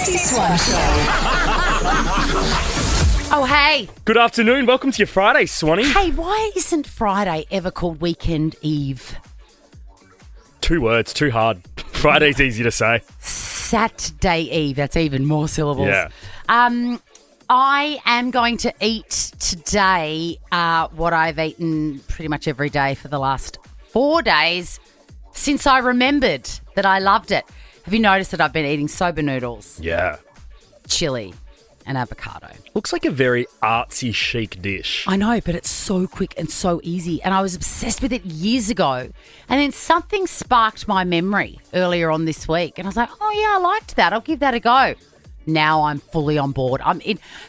Chrissie Swan Show. Oh, hey. Good afternoon. Welcome to your Friday, Swanee. Hey, why isn't Friday ever called Weekend Eve? 2 words, too hard. Friday's easy to say. Saturday Eve. That's even more syllables. Yeah. I am going to eat today what I've eaten pretty much every day for the last 4 days since I remembered that I loved it. Have you noticed that I've been eating soba noodles, Yeah. chili and avocado? Looks like a very artsy, chic dish. I know, but it's so quick and so easy. And I was obsessed with it years ago. And then something sparked my memory earlier on this week. And I was like, oh, yeah, I liked that. I'll give that a go. Now I'm fully on board.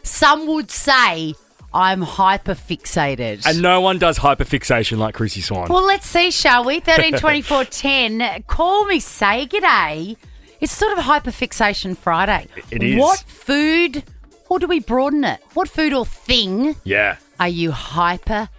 Some would say I'm hyper fixated. And no one does hyperfixation like Chrissie Swan. Well, let's see, shall we? 13 24 10. Call me, say g'day. It's sort of hyperfixation Friday. It is. What food, or do we broaden it? What food or thing Yeah. are you hyper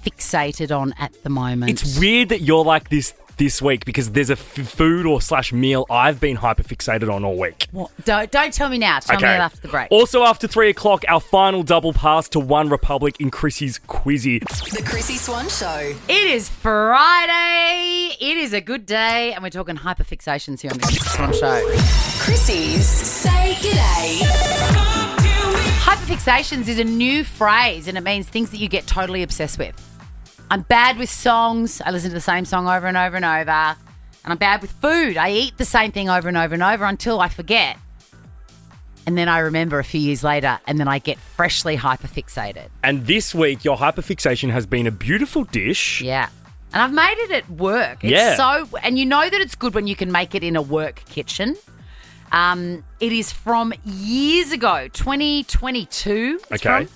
fixated on at the moment? It's weird that you're like this week because there's a food or / meal I've been hyperfixated on all week. What? Don't tell me now. Tell me after the break. Also after 3 o'clock, our final double pass to One Republic in Chrissie's Quizzy. The Chrissie Swan Show. It is Friday. It is a good day, and we're talking hyperfixations here on the Swan Show. Chrissie's Say G'day. Hyperfixations is a new phrase, and it means things that you get totally obsessed with. I'm bad with songs. I listen to the same song over and over and over. And I'm bad with food. I eat the same thing over and over and over until I forget. And then I remember a few years later, and then I get freshly hyperfixated. And this week, your hyperfixation has been a beautiful dish. Yeah. And I've made it at work. It's and you know that it's good when you can make it in a work kitchen. It is from years ago, 2022. Okay.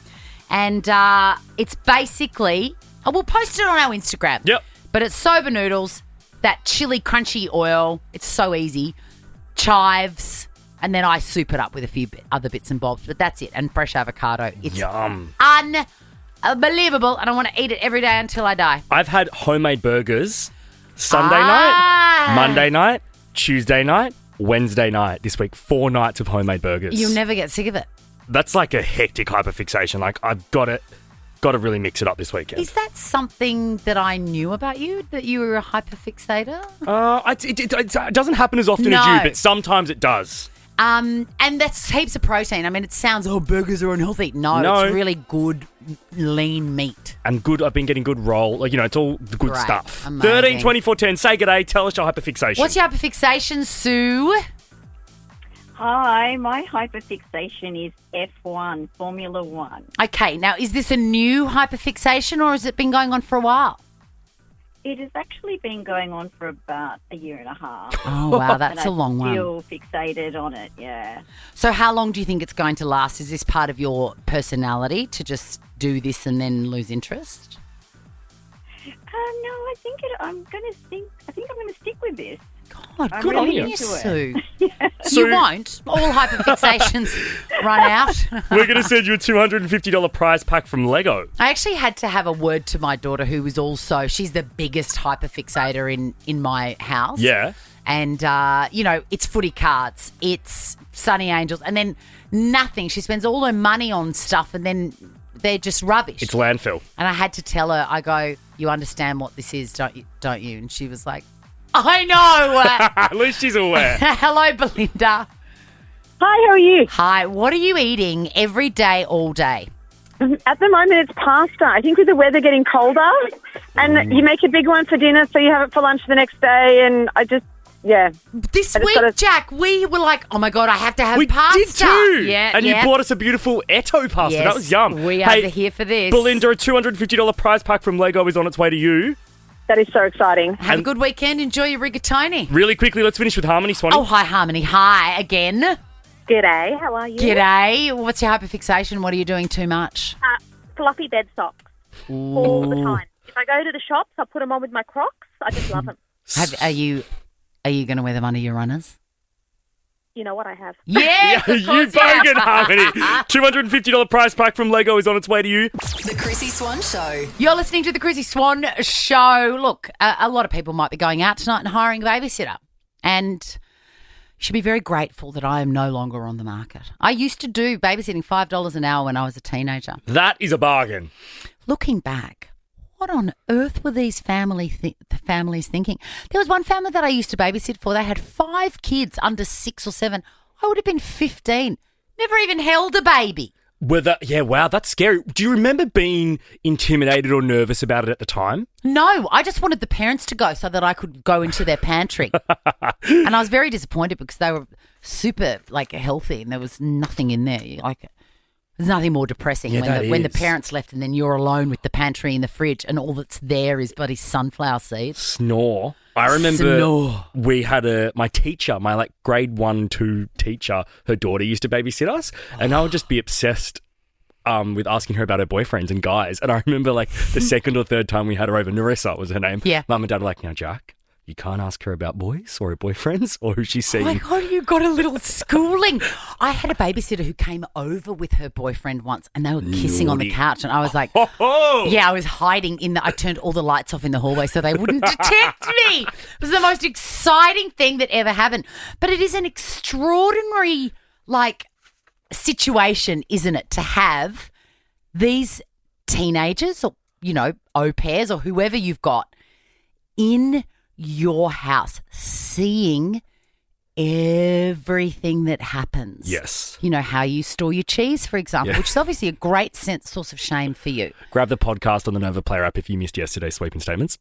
And it's basically, we'll post it on our Instagram. Yep. But it's soba noodles, that chili crunchy oil. It's so easy. Chives. And then I soup it up with a few other bits and bobs. But that's it. And fresh avocado. It's Yum. unbelievable. And I want to eat it every day until I die. I've had homemade burgers Sunday night, Monday night, Tuesday night, Wednesday night this week. 4 nights of homemade burgers. You'll never get sick of it. That's like a hectic hyperfixation. Like I've got to really mix it up this weekend. Is that something that I knew about you, that you were a hyperfixator? It doesn't happen as often as you, but sometimes it does. And that's heaps of protein. I mean, it sounds, burgers are unhealthy. No, it's really good, lean meat. And good, I've been getting good roll. Like, it's all the good stuff. Amazing. 13 24 10. Say g'day. Tell us your hyperfixation. What's your hyperfixation, Sue? Hi, my hyperfixation is F1, Formula One. Okay, now is this a new hyperfixation or has it been going on for a while? It has actually been going on for about a year and a half. Oh, wow, that's a long one. I'm still fixated on it, yeah. So how long do you think it's going to last? Is this part of your personality to just do this and then lose interest? No, I think I'm going to stick with this. God, I'm good really on you, into it. Sue. Sue. You won't. All hyperfixations run out. We're going to send you a $250 prize pack from Lego. I actually had to have a word to my daughter who was also, she's the biggest hyperfixator in my house. Yeah. And, it's footy cards, it's Sunny Angels, and then nothing. She spends all her money on stuff and then they're just rubbish. It's landfill. And I had to tell her, I go, you understand what this is, don't you? And she was like, I know. At least she's aware. Hello, Belinda. Hi, how are you? Hi, what are you eating every day, all day? At the moment, it's pasta. I think with the weather getting colder, and you make a big one for dinner, so you have it for lunch the next day, and This week, Jack, we were like, oh my God, I have to have We pasta. did too. Yeah, and you bought us a beautiful Eto pasta. Yes, that was yum. We are here for this. Belinda, a $250 prize pack from Lego is on its way to you. That is so exciting. Have a good weekend. Enjoy your rigatoni. Really quickly, let's finish with Harmony, Swanee. Oh, hi, Harmony. Hi again. G'day, how are you? G'day. What's your hyperfixation? What are you doing too much? Fluffy bed socks. All the time. If I go to the shops, I put them on with my Crocs. I just love them. Are you going to wear them under your runners? You know what I have. Yes, of you course, bogan, Harmony. $250 prize pack from Lego is on its way to you. The Chrissie Swan Show. You're listening to the Chrissie Swan Show. Look, a lot of people might be going out tonight and hiring a babysitter. And should be very grateful that I am no longer on the market. I used to do babysitting $5 an hour when I was a teenager. That is a bargain. Looking back, what on earth were these families thinking? There was one family that I used to babysit for. They had 5 kids under 6 or 7. I would have been 15. Never even held a baby. Yeah, wow, that's scary. Do you remember being intimidated or nervous about it at the time? No, I just wanted the parents to go so that I could go into their pantry. And I was very disappointed because they were super, healthy and there was nothing in there. There's nothing more depressing when the parents left and then you're alone with the pantry and the fridge and all that's there is bloody sunflower seeds. Snore. I remember we had my teacher, my grade 1, 2 teacher, her daughter used to babysit us and I would just be obsessed with asking her about her boyfriends and guys. And I remember the second or third time we had her over, Narissa was her name. Yeah. Mum and Dad were like, now Jack, you can't ask her about boys or her boyfriends or who she's seeing. Oh my God, you got a little schooling. I had a babysitter who came over with her boyfriend once and they were kissing on the couch and I was like, yeah, I was hiding I turned all the lights off in the hallway so they wouldn't detect me. It was the most exciting thing that ever happened. But it is an extraordinary, situation, isn't it, to have these teenagers or, au pairs or whoever you've got in your house seeing everything that happens. Yes. How you store your cheese, for example, which is obviously a great source of shame for you. Grab the podcast on the Nova Player app if you missed yesterday's sweeping statements.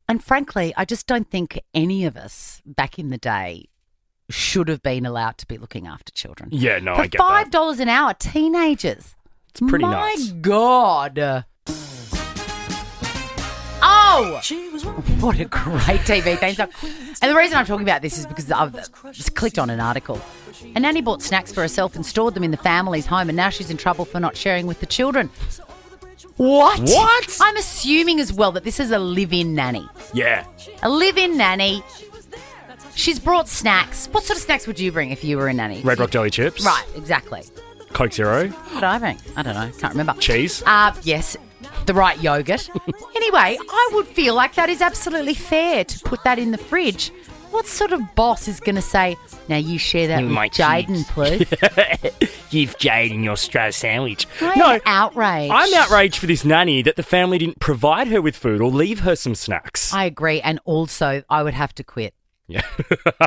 And frankly, I just don't think any of us back in the day should have been allowed to be looking after children. Yeah, no, For I get that. $5 an hour, teenagers. It's pretty nuts. My God. Oh, what a great TV theme song. And the reason I'm talking about this is because I've just clicked on an article. A nanny bought snacks for herself and stored them in the family's home, and now she's in trouble for not sharing with the children. What? I'm assuming as well that this is a live-in nanny. Yeah. A live-in nanny. She's brought snacks. What sort of snacks would you bring if you were a nanny? Red Rock Jelly Chips. Right, exactly. Coke Zero. What did I bring? I don't know. Can't remember. Cheese. Yes. The right yogurt. Anyway, I would feel like that is absolutely fair to put that in the fridge. What sort of boss is going to say, now you share that with Jaden, please? Give Jaden your straw sandwich. I'm outraged. I'm outraged for this nanny that the family didn't provide her with food or leave her some snacks. I agree. And also, I would have to quit. Yeah.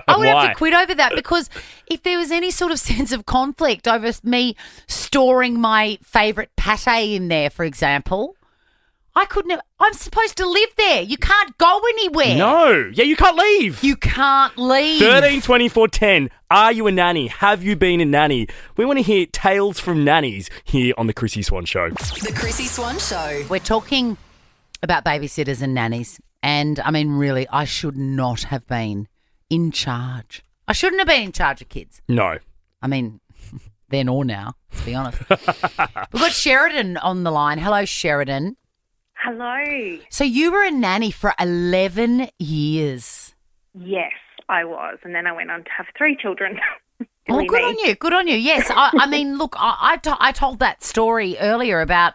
I would have to quit over that because if there was any sort of sense of conflict over me storing my favourite pate in there, for example, I couldn't have. I'm supposed to live there. You can't go anywhere. No. Yeah, you can't leave. You can't leave. 13 24 10. Are you a nanny? Have you been a nanny? We want to hear tales from nannies here on the Chrissie Swan Show. The Chrissie Swan Show. We're talking about babysitters and nannies. And, I mean, really, I should not have been in charge. I shouldn't have been in charge of kids. No. I mean, then or now, to be honest. We've got Sheridan on the line. Hello, Sheridan. Hello. So you were a nanny for 11 years. Yes, I was. And then I went on to have 3 children. Oh, good on you. Good on you. Yes. I mean, look, I told that story earlier about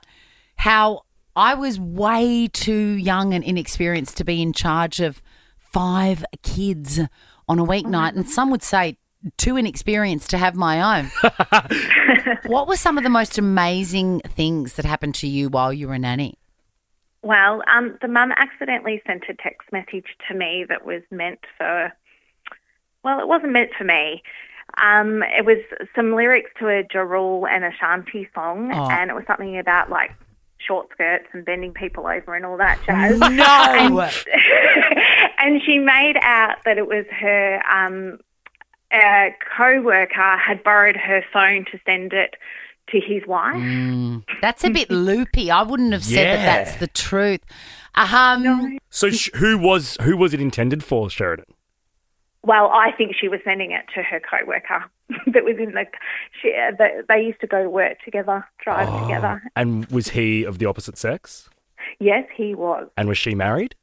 how I was way too young and inexperienced to be in charge of 5 kids on a weeknight, and some would say too inexperienced to have my own. What were some of the most amazing things that happened to you while you were a nanny? Well, the mum accidentally sent a text message to me that was meant for, well, it wasn't meant for me. It was some lyrics to a Jarul and Ashanti song, and it was something about short skirts and bending people over and all that jazz. No! And she made out that it was her co-worker had borrowed her phone to send it to his wife. That's a bit loopy. I wouldn't have said that that's the truth. So who was it intended for, Sheridan? Well, I think she was sending it to her co-worker that was in they used to go to work together, drive together. And was he of the opposite sex? Yes, he was. And was she married?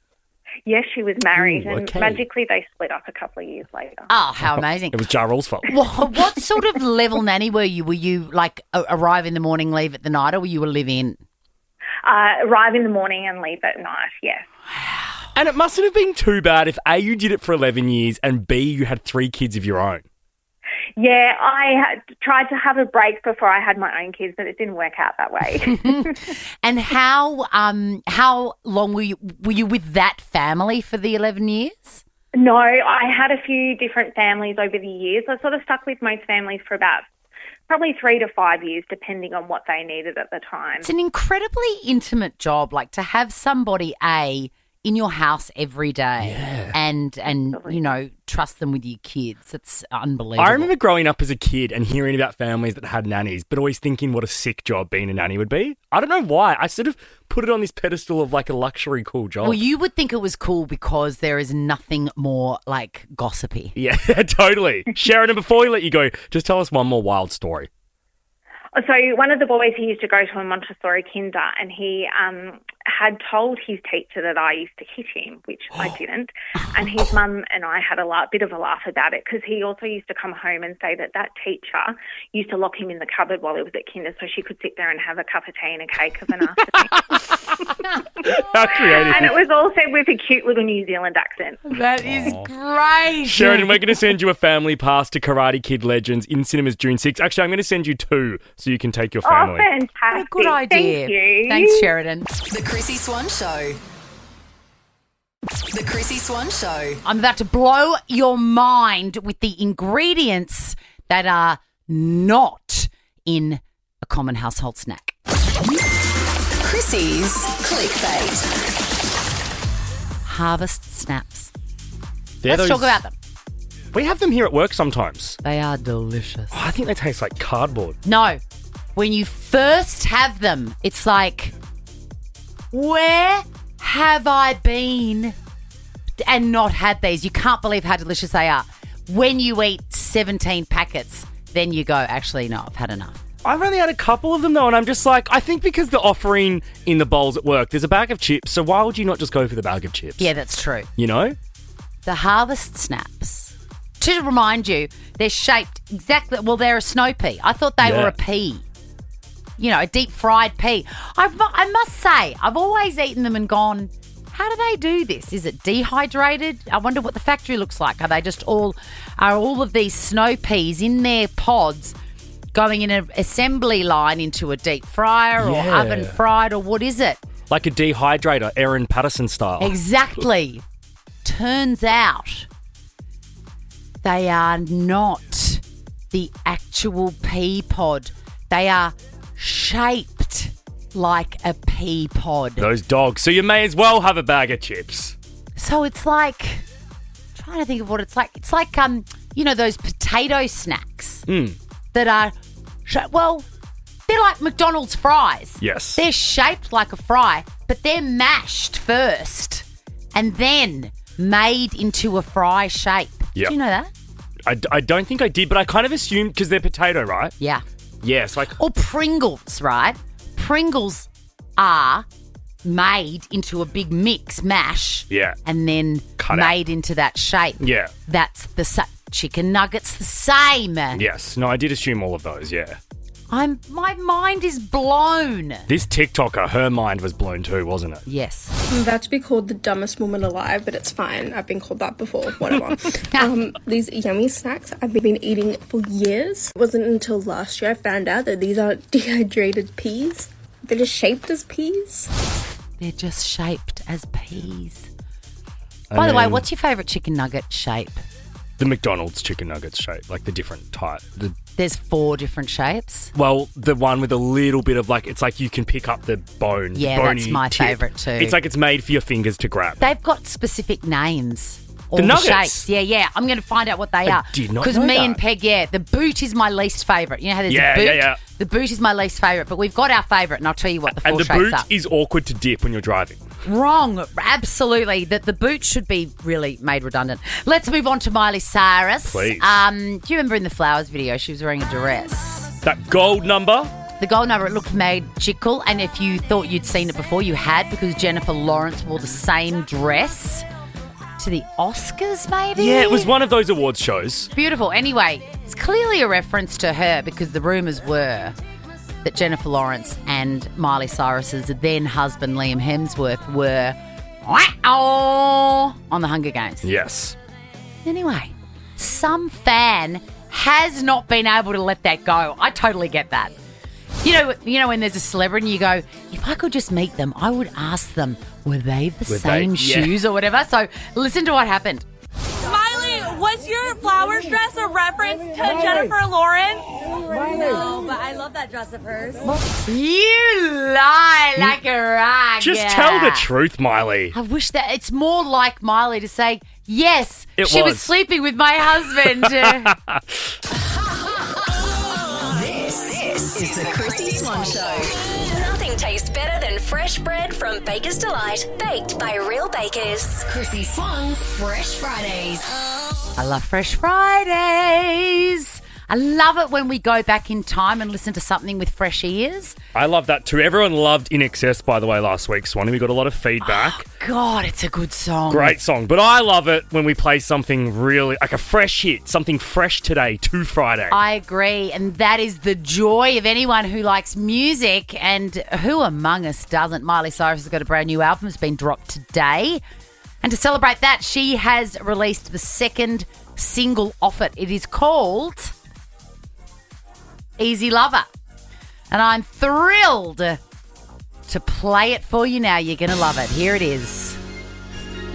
Yes, she was married, Ooh, and okay. magically they split up a couple of years later. Oh, how amazing. It was Ja Rule's fault. What sort of level nanny were you? Were you arrive in the morning, leave at the night, or were you a live-in? Arrive in the morning and leave at night, yes. And it mustn't have been too bad if A, you did it for 11 years and B, you had 3 kids of your own. Yeah, I tried to have a break before I had my own kids, but it didn't work out that way. And how long were you with that family for the 11 years? No, I had a few different families over the years. I sort of stuck with most families for about probably 3 to 5 years, depending on what they needed at the time. It's an incredibly intimate job, like to have somebody, in your house every day and you know, trust them with your kids. It's unbelievable. I remember growing up as a kid and hearing about families that had nannies, but always thinking what a sick job being a nanny would be. I don't know why. I sort of put it on this pedestal of like a luxury cool job. Well, you would think it was cool because there is nothing more like gossipy. Yeah, totally. Sheridan, before we let you go, just tell us one more wild story. So one of the boys, he used to go to a Montessori kinder, and he had told his teacher that I used to hit him, which I didn't. And his mum and I had a bit of a laugh about it, because he also used to come home and say that teacher used to lock him in the cupboard while he was at kinder so she could sit there and have a cup of tea and a cake of an afternoon. How creative. And it was all said with a cute little New Zealand accent. That is great. Sheridan, we're going to send you a family pass to Karate Kid Legends in cinemas June 6th. Actually, I'm going to send you 2 so you can take your family. Oh, fantastic. What a good idea. Thank you. Thanks, Sheridan. The Chrissie Swan Show. The Chrissie Swan Show. I'm about to blow your mind with the ingredients that are not in a common household snack. Chrissie's Clickbait. Harvest snaps. They're Let's those- talk about them. We have them here at work sometimes. They are delicious. Oh, I think they taste like cardboard. No, when you first have them, it's like, where have I been and not had these? You can't believe how delicious they are. When you eat 17 packets, then you go, actually, no, I've had enough. I've only had a couple of them though, and I'm just like, I think because the offering in the bowls at work, there's a bag of chips, so why would you not just go for the bag of chips? Yeah, that's true. You know? The Harvest Snaps. To remind you, they're shaped exactly, well, they're a snow pea. I thought they were a pea. You know, a deep fried pea. I must say, I've always eaten them and gone, how do they do this? Is it dehydrated? I wonder what the factory looks like. Are all of these snow peas in their pods going in an assembly line into a deep fryer or oven fried, or what is it? Like a dehydrator, Erin Patterson style. Exactly. Turns out they are not the actual pea pod. They are shaped like a pea pod. Those dogs. So you may as well have a bag of chips. So it's like, I'm trying to think of what it's like. It's like, you know, those potato snacks that are, they're like McDonald's fries. Yes. They're shaped like a fry, but they're mashed first and then made into a fry shape. Yep. Do you know that? I don't think I did, but I kind of assumed because they're potato, right? Yeah. Yeah, it's like... Or Pringles, right? Pringles are made into a big mix mash. Yeah. And then Cut made into that shape. Yeah. That's the chicken nuggets the same. Yes. No, I did assume all of those, yeah. My mind is blown. This TikToker, her mind was blown too, wasn't it? Yes. I'm about to be called the dumbest woman alive, but it's fine. I've been called that before, whatever. These yummy snacks I've been eating for years. It wasn't until last year I found out that these are dehydrated peas. They're just shaped as peas. They're just shaped as peas. By the way, what's your favourite chicken nugget shape? The McDonald's chicken nuggets shape, like the different type. There's 4 different shapes. Well, the one with a little bit of like, it's like you can pick up the bone. Yeah, bony that's my tip. favourite too. It's like it's made for your fingers to grab. They've got specific names. All The nuggets? shapes. Yeah. I'm going to find out what they are. did not Because know me that. and Peg, the boot is my least favourite. You know how there's Yeah, a boot? yeah. The boot is my least favourite, but we've got our favourite, and I'll tell you what the 4 And the shapes boot are. is awkward to dip when you're driving. Wrong. Absolutely. The boot should be really made redundant. Let's move on to Miley Cyrus. Please. Do you remember in the Flowers video, she was wearing a dress? That gold number. The gold number, it looked magical, and if you thought you'd seen it before, you had, because Jennifer Lawrence wore the same dress to the Oscars, maybe? Yeah, it was one of those awards shows. Beautiful. Anyway, it's clearly a reference to her, because the rumours were that Jennifer Lawrence and Miley Cyrus's then husband Liam Hemsworth were on the Hunger Games. Yes. Anyway, some fan has not been able to let that go. I totally get that. You know when there's a celebrity and you go, if I could just meet them, I would ask them, were they the same shoes or whatever? So listen to what happened. Smiley, was your flowers dress a reference to Jennifer Lawrence? No, but I love that dress of hers. You lie like a rag. Just tell the truth, Miley. I wish that it's more like Miley to say, yes, she was was sleeping with my husband. This is the Chrissie Swan Show. Nothing tastes better than fresh bread from Baker's Delight, baked by real bakers. Chrissie Swan's Fresh Fridays. I love Fresh Fridays. I love it when we go back in time and listen to something with fresh ears. I love that too. Everyone loved In Excess, by the way, last week, Swanee. We got a lot of feedback. Oh, God, it's a good song. Great song. But I love it when we play something really, like a fresh hit, something fresh today to Friday. I agree. And that is the joy of anyone who likes music. And who among us doesn't? Miley Cyrus has got a brand new album. It's been dropped today. And to celebrate that, she has released the second single off it. It is called Easy Lover. And I'm thrilled to play it for you now. You're going to love it. Here it is.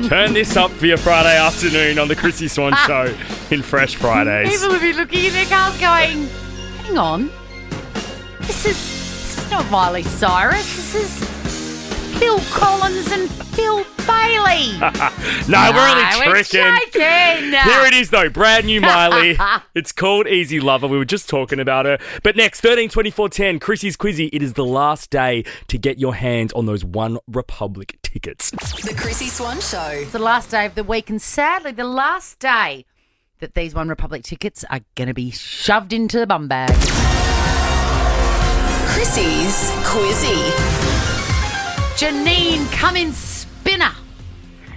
Turn this up for your Friday afternoon on the Chrissie Swan Show in Fresh Fridays. People will be looking in their cars going, hang on. This is not Miley Cyrus. This is Phil Collins and Phil Bailey. No, we're only tricking. Joking. Here it is, though. Brand new Miley. It's called Easy Lover. We were just talking about her. But next, 13-24-10, Chrissie's Quizzy. It is the last day to get your hands on those One Republic tickets. The Chrissie Swan Show. It's the last day of the week, and sadly, the last day that these One Republic tickets are going to be shoved into the bum bag. Chrissie's Quizzy. Janine, come in, spinner.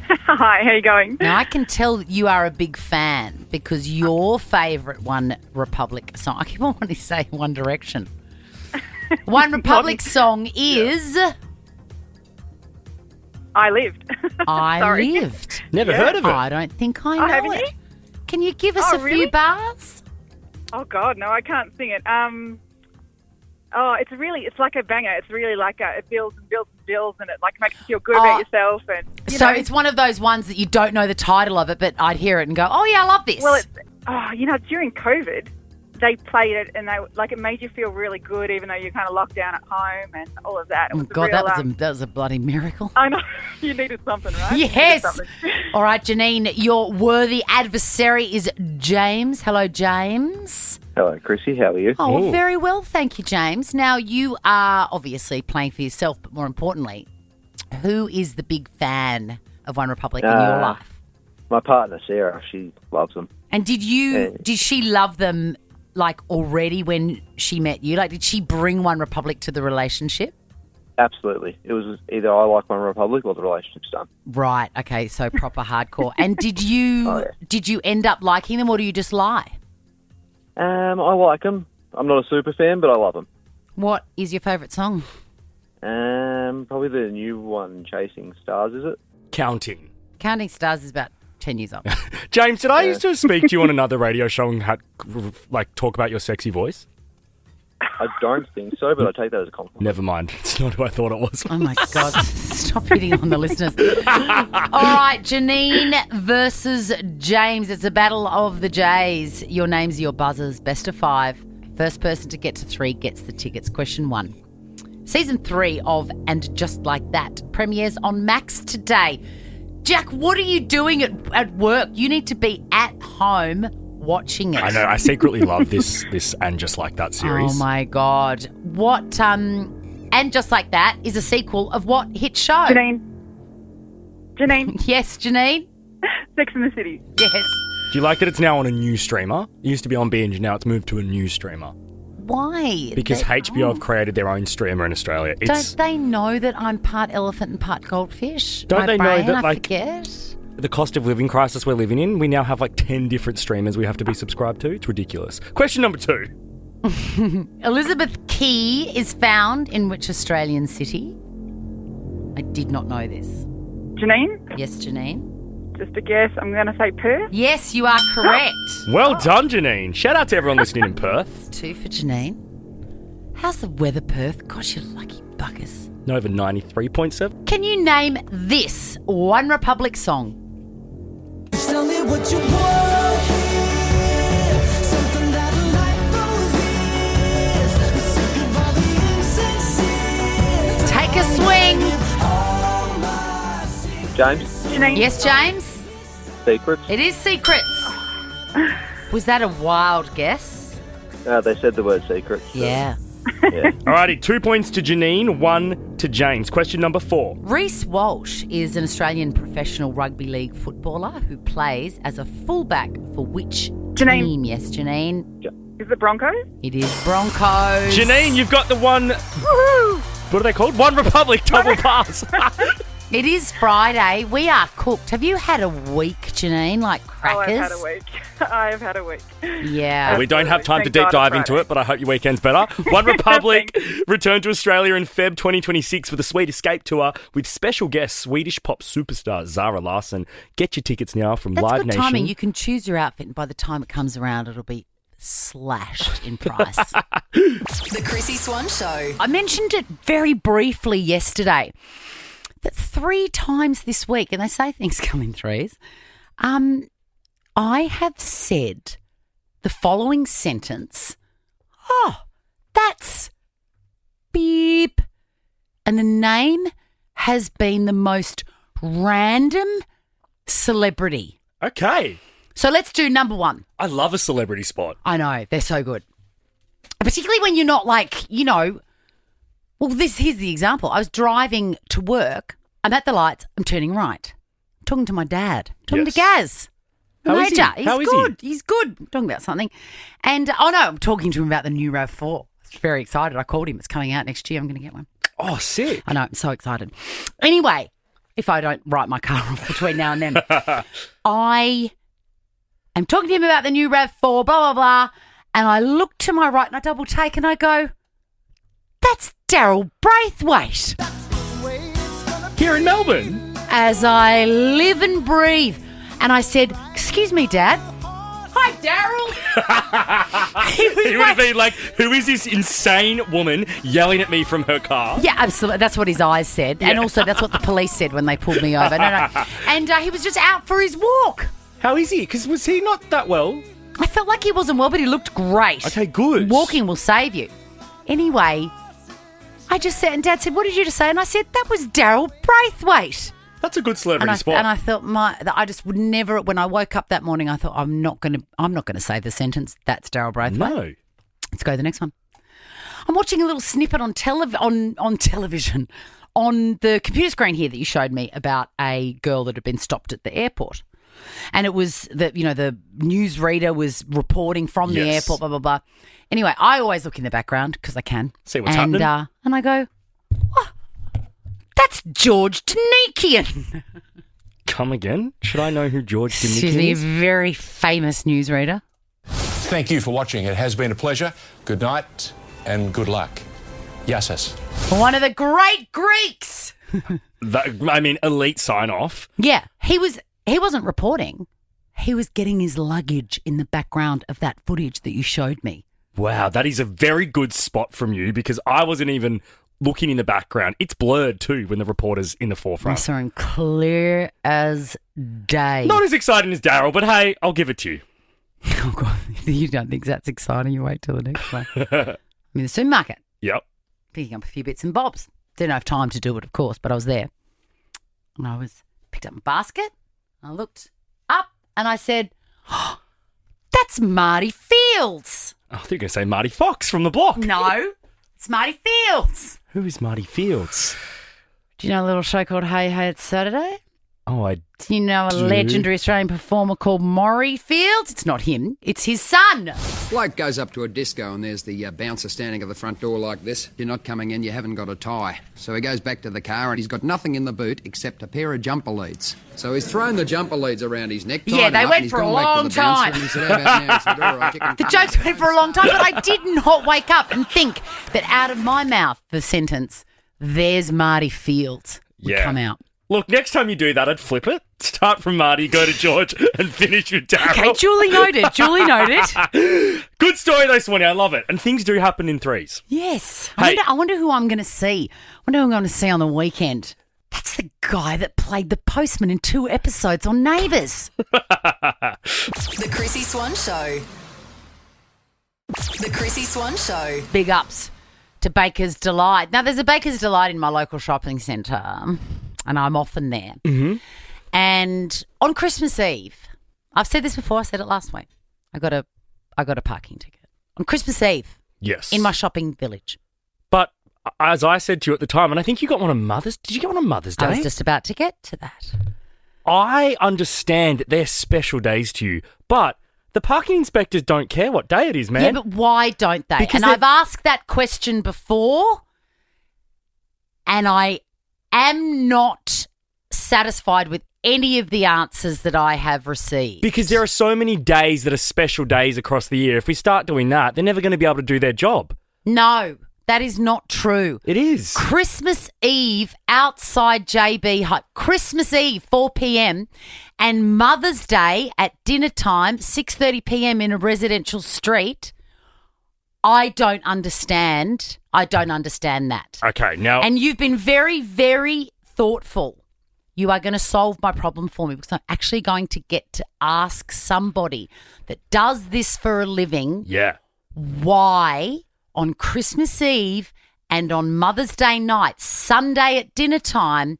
Hi, how you going? Now, I can tell that you are a big fan because your favourite One Republic song, I keep on wanting to say One Direction. One Republic song is... I Lived. I Sorry. Lived. Never heard of it. I don't think I know haven't it. you? Can you give us a really? few bars? Oh, God, no, I can't sing it. It's like a banger. It's really like it builds and builds and builds, and it like makes you feel good about yourself. And so it's one of those ones that you don't know the title of it, but I'd hear it and go, oh, yeah, I love this. Well, during COVID, they played it, and it made you feel really good, even though you're kind of locked down at home and all of that. It was God, real, that was a bloody miracle. I know. You needed something, right? Yes. All right, Janine, your worthy adversary is James. Hello, James. Hello, Chrissy. How are you? Oh, Ooh. very well, thank you, James. Now, you are obviously playing for yourself, but more importantly, who is the big fan of One Republic in your life? My partner, Sarah, she loves them. And did she love them like already when she met you? Like, did she bring One Republic to the relationship? Absolutely. It was either I like One Republic or the relationship's done. Right. Okay. So proper hardcore. And did you end up liking them, or do you just lie? I like them. I'm not a super fan, but I love them. What is your favourite song? Probably the new one, Chasing Stars, is it? Counting. Counting Stars is about 10 years old. James, did I used to speak to you on another radio show and talk about your sexy voice? I don't think so, but I take that as a compliment. Never mind. It's not who I thought it was. Oh, my God. Stop hitting on the listeners. All right, Janine versus James. It's a battle of the J's. Your names are your buzzers. Best of 5. First person to get to 3 gets the tickets. Question 1. Season 3 of And Just Like That premieres on Max today. Jack, what are you doing at work? You need to be at home watching it. I know. I secretly love this And Just Like That series. Oh, my God. What, And Just Like That is a sequel of what hit show? Janine. Yes, Janine? Sex and the City. Yes. Do you like that it's now on a new streamer? It used to be on Binge, now it's moved to a new streamer. Why? Because HBO have created their own streamer in Australia. Don't they know that I'm part elephant and part goldfish? Don't My they know brain, that, I forget. The cost of living crisis we're living in, we now have 10 different streamers we have to be subscribed to. It's ridiculous. Question number 2. Elizabeth Key is found in which Australian city? I did not know this. Janine? Yes, Janine? Just a guess. I'm going to say Perth. Yes, you are correct. Well done, Janine. Shout out to everyone listening in Perth. 2 for Janine. How's the weather, Perth? Gosh, you lucky buggers. Over 93.7. Can you name this One Republic song? Tell me what you want here. Something that life goes is. Sick of all the insincere. Take a swing. James? Janine. Yes, James? Secrets? It is Secrets. Was that a wild guess? They said the word secrets. So, Yeah. yeah. Alrighty, 2 points to Janine, 1 to James. Question number 4. Reece Walsh is an Australian professional rugby league footballer who plays as a fullback for which Janine. team? Yes, Janine. Is it Broncos? It is Broncos. Janine, you've got the one... What are they called? One Republic double pass. It is Friday. We are cooked. Have you had a week, Janine, like crackers? Oh, I've had a week. I've had a week. Yeah. We don't have time to Thank deep God dive it's into Friday. it, but I hope your weekend's better. One Republic returned to Australia in Feb 2026 for the Sweet Escape Tour with special guest Swedish pop superstar Zara Larsson. Get your tickets now from That's Live good Nation. timing. You can choose your outfit, and by the time it comes around, it'll be slashed in price. The Chrissie Swan Show. I mentioned it very briefly yesterday that 3 times this week, and they say things come in threes, I have said the following sentence. Oh, that's beep. And the name has been the most random celebrity. Okay. So let's do number 1. I love a celebrity spot. I know, they're so good. Particularly when you're not like, well, here's the example. I was driving to work. I'm at the lights. I'm turning right. I'm talking to my dad. I'm talking to Gaz. The How is he? major. He's How is he? good. He's good. I'm talking about something. And, I'm talking to him about the new RAV4. I was very excited. I called him. It's coming out next year. I'm going to get one. Oh, sick. I know. I'm so excited. Anyway, if I don't write my car off between now and then, I am talking to him about the new RAV4, blah, blah, blah. And I look to my right and I double take and I go, that's Daryl Braithwaite. Here in Melbourne? As I live and breathe. And I said, excuse me, Dad. Hi, Daryl. He would have been like, who is this insane woman yelling at me from her car? Yeah, absolutely. That's what his eyes said. And also that's what the police said when they pulled me over. No. And he was just out for his walk. How is he? Because was he not that well? I felt like he wasn't well, but he looked great. Okay, good. Walking will save you. Anyway, I just said, and Dad said, what did you just say? And I said, that was Daryl Braithwaite. That's a good celebrity spot. And I thought I just would never. When I woke up that morning, I thought I'm not going to say the sentence. That's Daryl Braithwaite. No. Let's go to the next one. I'm watching a little snippet on television on the computer screen here that you showed me about a girl that had been stopped at the airport, and it was the newsreader was reporting from the airport. Blah blah blah. Anyway, I always look in the background because I can see what's happening, and I go, oh, that's George Danikian. Come again? Should I know who George Danikian Excuse me, is? very famous newsreader. Thank you for watching. It has been a pleasure. Good night and good luck. Yasis. One of the great Greeks. Elite sign-off. Yeah, he wasn't reporting. He was getting his luggage in the background of that footage that you showed me. Wow, that is a very good spot from you because I wasn't even looking in the background. It's blurred too when the reporter's in the forefront. I saw him clear as day. Not as exciting as Daryl, but hey, I'll give it to you. Oh, God. You don't think that's exciting? You wait till the next one. I'm in the supermarket. Yep. Picking up a few bits and bobs. Didn't have time to do it, of course, but I was there. And I picked up my basket. I looked up and I said, oh, that's Marty Fields. I think you're going to say Marty Fox from the block. No, it's Marty Fields. Who is Marty Fields? Do you know a little show called Hey Hey It's Saturday? Oh, I Do you know a do. legendary Australian performer called Maury Fields? It's not him. It's his son. Bloke goes up to a disco and there's the bouncer standing at the front door like this. You're not coming in, you haven't got a tie. So he goes back to the car and he's got nothing in the boot except a pair of jumper leads. So he's thrown the jumper leads around his neck. Yeah, they went for a long time. He said, how about now? He said, all right, you can The come jokes in." went for a long time, but I did not wake up and think that out of my mouth the sentence, there's Marty Fields, would come out. Look, next time you do that, I'd flip it. Start from Marty, go to George, and finish with Daryl. Okay, duly noted. Duly noted. Good story, though, Swanee. I love it. And things do happen in threes. Yes. Hey. I wonder who I'm going to see. I wonder who I'm going to see on the weekend. That's the guy that played the postman in 2 episodes on Neighbours. The Chrissie Swan Show. The Chrissie Swan Show. Big ups to Baker's Delight. Now, there's a Baker's Delight in my local shopping centre, and I'm often there. Mm-hmm. And on Christmas Eve, I've said this before, I said it last week, I got a parking ticket. On Christmas Eve. Yes. In my shopping village. But as I said to you at the time, and I think you got one on Mother's... Did you get one on Mother's Day? I was just about to get to that. I understand that they're special days to you, but the parking inspectors don't care what day it is, man. Yeah, but why don't they? Because and I've asked that question before, and I am not satisfied with any of the answers that I have received. Because there are so many days that are special days across the year. If we start doing that, they're never going to be able to do their job. No, that is not true. It is. Christmas Eve outside JB Hut. Christmas Eve, 4 p.m. and Mother's Day at dinner time, 6:30 p.m. in a residential street. I don't understand. I don't understand that. Okay, now... And you've been very, very thoughtful. You are going to solve my problem for me because I'm actually going to get to ask somebody that does this for a living why on Christmas Eve and on Mother's Day night, Sunday at dinner time,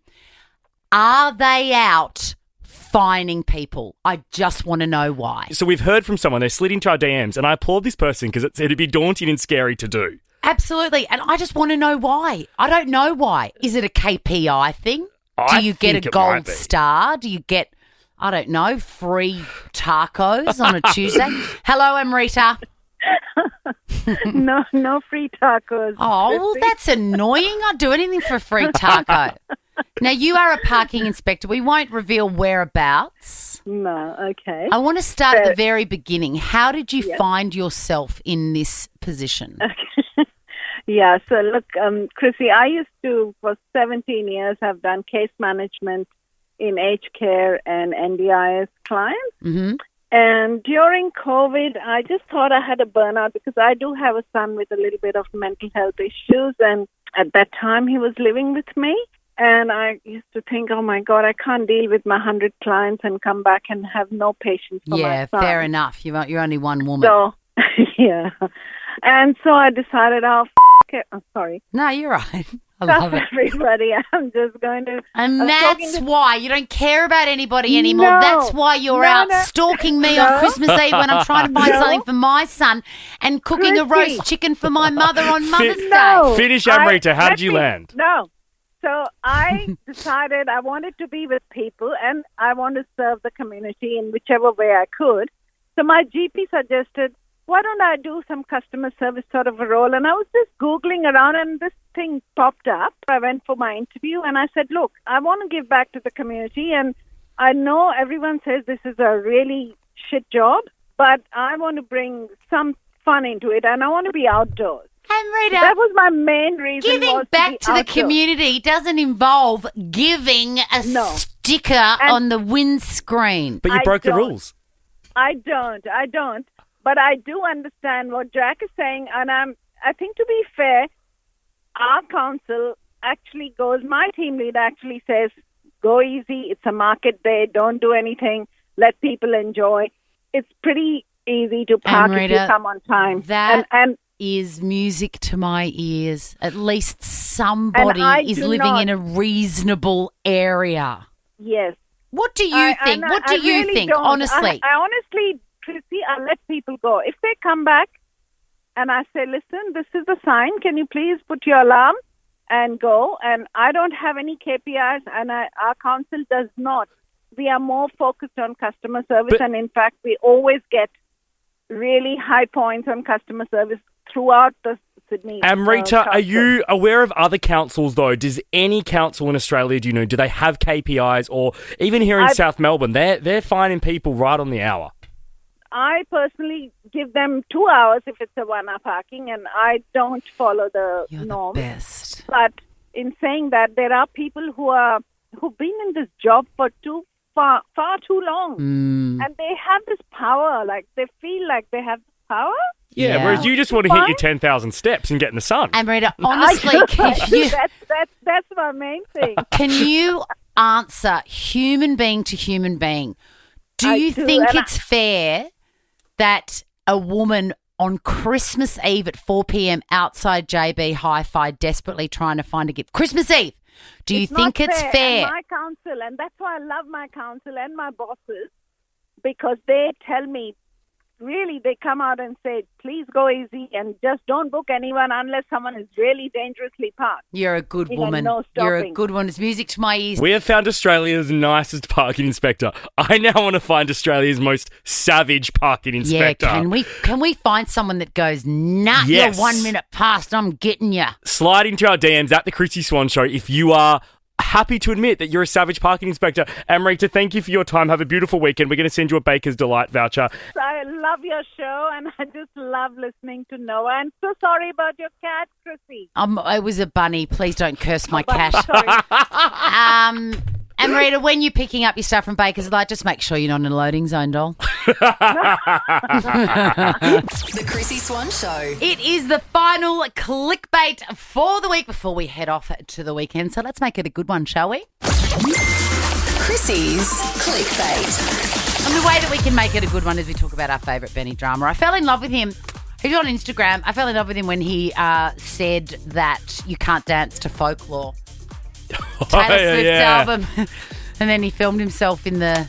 are they out fining people? I just want to know why. So we've heard from someone, they slid into our DMs, and I applaud this person because it'd be daunting and scary to do. Absolutely. And I just want to know why. I don't know why. Is it a KPI thing? Do you get a gold star? Do you get, I don't know, free tacos on a Tuesday? Hello, I'm Rita. No free tacos. Oh, well, that's annoying. I'd do anything for a free taco. Now, you are a parking inspector. We won't reveal whereabouts. No, okay. I want to start at the very beginning. How did you find yourself in this position? Okay. Yeah, so look, Chrissy, I used to, for 17 years, have done case management in aged care and NDIS clients. Mm-hmm. And during COVID, I just thought I had a burnout because I do have a son with a little bit of mental health issues. And at that time, he was living with me. And I used to think, oh, my God, I can't deal with my 100 clients and come back and have no patience for my son. Yeah, fair enough. You're only one woman. So, yeah. And so I decided, it. I'm sorry. No, you're right. I love it. Everybody, I'm just going to... And that's why you don't care about anybody anymore. No. That's why you're out stalking me on Christmas Eve when I'm trying to find something for my son and cooking a roast chicken for my mother on Mother's Day. Finish, Amrita. How did you land? No. So I decided I wanted to be with people and I want to serve the community in whichever way I could. So my GP suggested, why don't I do some customer service sort of a role? And I was just Googling around and this thing popped up. I went for my interview and I said, look, I want to give back to the community. And I know everyone says this is a really shit job, but I want to bring some fun into it and I want to be outdoors. And Rita, that was my main reason. Giving back to the community doesn't involve giving a sticker on the windscreen. But you broke the rules. I don't. But I do understand what Jack is saying, and I think to be fair, our council actually goes, my team lead actually says, go easy, it's a market day, don't do anything, let people enjoy. It's pretty easy to park if you come on time. That is music to my ears. At least somebody is living in a reasonable area. Yes. What do you think? What do you really think, don't. honestly? I honestly, Chrissy, I let people go. If they come back and I say, listen, this is the sign. Can you please put your alarm and go? And I don't have any KPIs and our council does not. We are more focused on customer service and in fact, we always get really high points on customer service throughout the Sydney. Amrita, are you aware of other councils though? Does any council in Australia, do you know, do they have KPIs or even here in South Melbourne, they're fining people right on the hour? I personally give them 2 hours if it's a 1 hour parking and I don't follow the norm. Best. But in saying that, there are people who are who've been in this job for far too long. And they have this power, like they feel like they have power. Yeah, whereas you just want to hit your 10,000 steps and get in the sun. And Rita, honestly, that's my main thing. Can you answer human being to human being? Do you think it's fair that a woman on Christmas Eve at 4 p.m. outside JB Hi-Fi desperately trying to find a gift? Christmas Eve. Do you think it's fair? And my council, and that's why I love my council and my bosses, because they tell me, really, they come out and say, please go easy and just don't book anyone unless someone is really dangerously parked. You're a good woman. No You're a stopping. good one. It's music to my ears. We have found Australia's nicest parking inspector. I now want to find Australia's most savage parking inspector. Yeah, can we find someone that goes, nah, Yes. you're 1 minute past, I'm getting you. Slide into our DMs at the Chrissie Swan Show if you are happy to admit that you're a savage parking inspector. Amrita, thank you for your time. Have a beautiful weekend. We're going to send you a Baker's Delight voucher. I love your show, and I just love listening to Noah. I'm so sorry about your cat, Chrissy. It was a bunny. Please don't curse my bunny, cat. sorry. Amrita, when you're picking up your stuff from Baker's Delight, just make sure you're not in a loading zone, doll. The Chrissie Swan Show. It is the final clickbait for the week before we head off to the weekend. So let's make it a good one, shall we? Chrissie's clickbait. And the way that we can make it a good one is we talk about our favourite Benny drama. I fell in love with him. He's on Instagram. I fell in love with him when he said that you can't dance to folklore. Taylor Swift's album. And then he filmed himself in the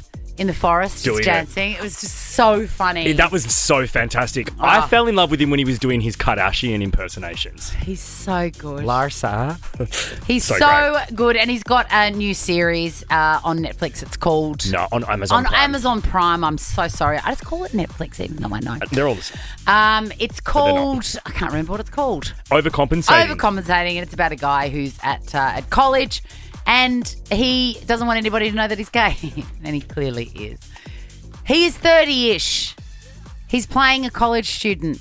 forest Doing just dancing. It was just so funny. That was so fantastic. I fell in love with him when he was doing his Kardashian impersonations. He's so good. Larsa. He's so good. And he's got a new series on Netflix. It's called... No, on Amazon Prime. Amazon Prime. I'm so sorry. I just call it Netflix even though I know. They're all the same. It's called... I can't remember what it's called. Overcompensating. Overcompensating. And it's about a guy who's at college and he doesn't want anybody to know that he's gay. And he clearly is. He is 30-ish. He's playing a college student.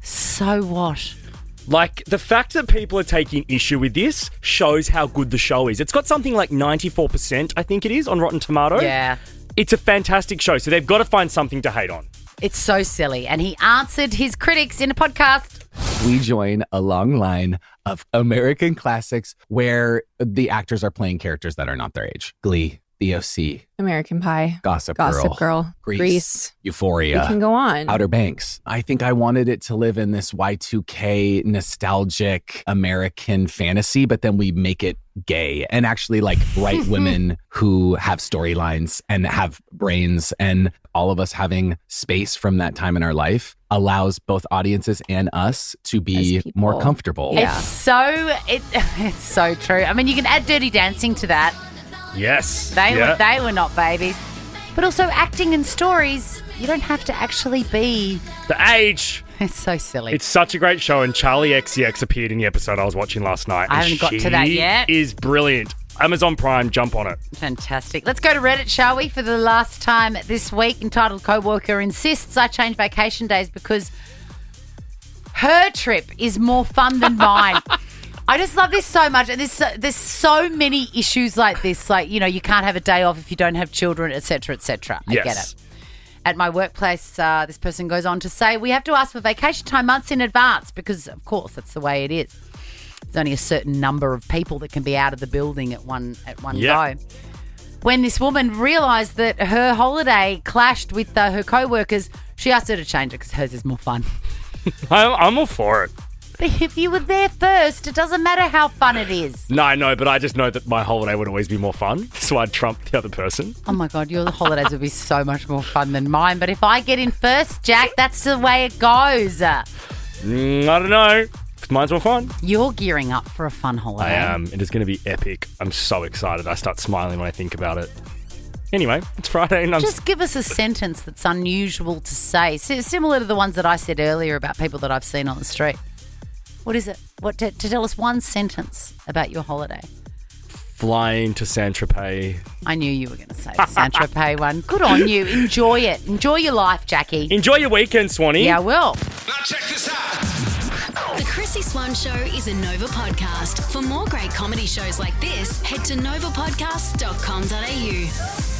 So what? Like, the fact that people are taking issue with this shows how good the show is. It's got something like 94%, I think it is, on Rotten Tomatoes. Yeah. It's a fantastic show, so they've got to find something to hate on. It's so silly. And he answered his critics in a podcast. We join a long line of American classics where the actors are playing characters that are not their age. Glee, The OC, American Pie, Gossip Girl, Grease, Euphoria. You can go on. Outer Banks. I think I wanted it to live in this Y2K nostalgic American fantasy, but then we make it gay and actually like write women who have storylines and have brains, and all of us having space from that time in our life allows both audiences and us to be more comfortable. Yeah. It's so true. I mean, you can add Dirty Dancing to that. Yes. They were not babies. But also acting and stories, you don't have to actually be the age. It's so silly. It's such a great show, and Charlie XCX appeared in the episode I was watching last night. I haven't got to that yet. She is brilliant. Amazon Prime, jump on it. Fantastic. Let's go to Reddit, shall we, for the last time this week. Entitled Coworker Insists I Change Vacation Days because her trip is more fun than mine. I just love this so much. And there's so many issues like this. Like, you know, you can't have a day off if you don't have children, et cetera, et cetera. I get it. At my workplace, this person goes on to say, we have to ask for vacation time months in advance because, of course, that's the way it is. There's only a certain number of people that can be out of the building at one go. When this woman realised that her holiday clashed with her co-workers, she asked her to change it because hers is more fun. I'm all for it. But if you were there first, it doesn't matter how fun it is. No, I know, but I just know that my holiday would always be more fun, so I'd trump the other person. Oh my God, your holidays would be so much more fun than mine. But if I get in first, Jack, that's the way it goes. I don't know. Mine's more fun. You're gearing up for a fun holiday. I am. It is going to be epic. I'm so excited. I start smiling when I think about it. Anyway, it's Friday. And Just give us a sentence that's unusual to say. Similar to the ones that I said earlier about people that I've seen on the street. What is it? To tell us one sentence about your holiday. Flying to Saint-Tropez. I knew you were going to say the Saint-Tropez one. Good on you. Enjoy it. Enjoy your life, Jackie. Enjoy your weekend, Swanee. Yeah, I will. Now check this out. The Chrissie Swan Show is a Nova podcast. For more great comedy shows like this, head to novapodcasts.com.au.